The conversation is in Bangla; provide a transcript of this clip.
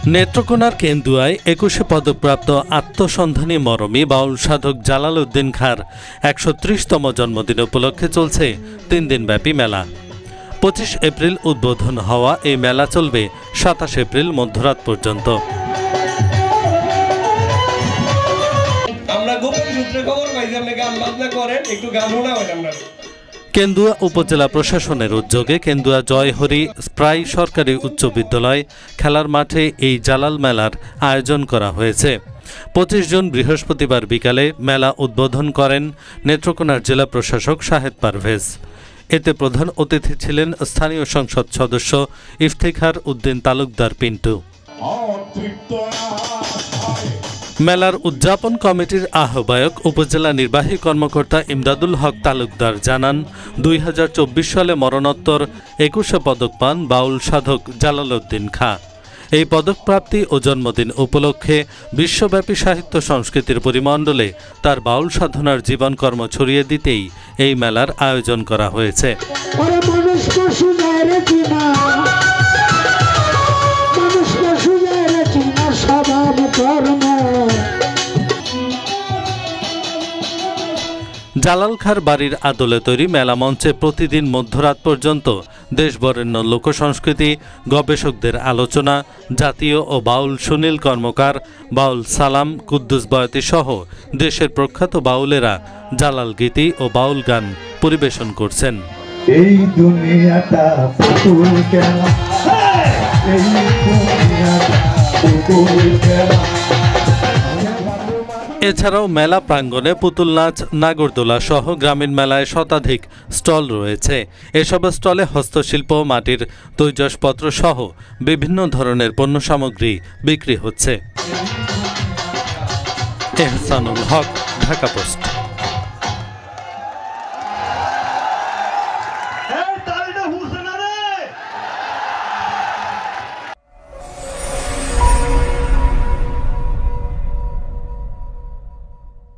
নেত্রকোনার কেন্দুয়ায় 21 পদকপ্রাপ্ত আত্মসন্ধানী মরমী বাউল সাধক জালাল উদ্দিন খাঁর ১৩০তম জন্মদিন উপলক্ষে চলছে 3 দিনব্যাপী মেলা। 25 এপ্রিল উদ্বোধন হওয়া এই মেলা চলবে 27 এপ্রিল মধ্যরাত পর্যন্ত। কেন্দুয়া উপজেলা প্রশাসনের উদ্যোগে কেন্দুয়া জয়হরি প্রায় সরকারি উচ্চ বিদ্যালয় খেলার মাঠে এই জালাল মেলার আয়োজন করা হয়েছে। 25 জুন বৃহস্পতিবার বিকালে মেলা উদ্বোধন করেন নেত্রকোনার জেলা প্রশাসক শাহেদ পারভেজ। এতে প্রধান অতিথি ছিলেন স্থানীয় সংসদ সদস্য ইফতেখার উদ্দিন তালুকদার পিন্টু। মেলার উদযাপন কমিটির আহ্বায়ক উপজেলা নির্বাহী কর্মকর্তা ইমদাদুল হক তালুকদার জানান, 2024 সালে মরণোত্তর 21 পদক পান বাউল সাধক জালাল উদ্দিন খাঁ। এই পদকপ্রাপ্তি ও জন্মদিন উপলক্ষে বিশ্বব্যাপী সাহিত্য সংস্কৃতির পরিমণ্ডলে তার বাউল সাধনার জীবনকর্ম ছড়িয়ে দিতেই এই মেলার আয়োজন করা হয়েছে। জালাল খাঁর বাড়ির আদলে তৈরি মেলা মঞ্চে প্রতিদিন মধ্যরাত পর্যন্ত দেশবরেণ্য লোকসংস্কৃতি, গবেষকদের আলোচনা, জাতীয় ও বাউল সুনীল কর্মকার, বাউল সালাম, কুদ্দুস বয়াতি সহ দেশের প্রখ্যাত বাউলেরা জালাল গীতি ও বাউল গান পরিবেশন করছেন। এই দুনিয়াটা পুতুল খেলা, এই দুনিয়াটা পুতুল খেলা। এছাড়াও মেলা প্রাঙ্গণে পুতুল নাচ, নাগরদোলা সহ গ্রামীণ মেলায় শতাধিক স্টল রয়েছে। এসব স্টলে হস্তশিল্প, মাটির তৈজসপত্র সহ বিভিন্ন ধরনের পণ্য সামগ্রী বিক্রি হচ্ছে। এহসানুল হক, ঢাকা পোস্ট।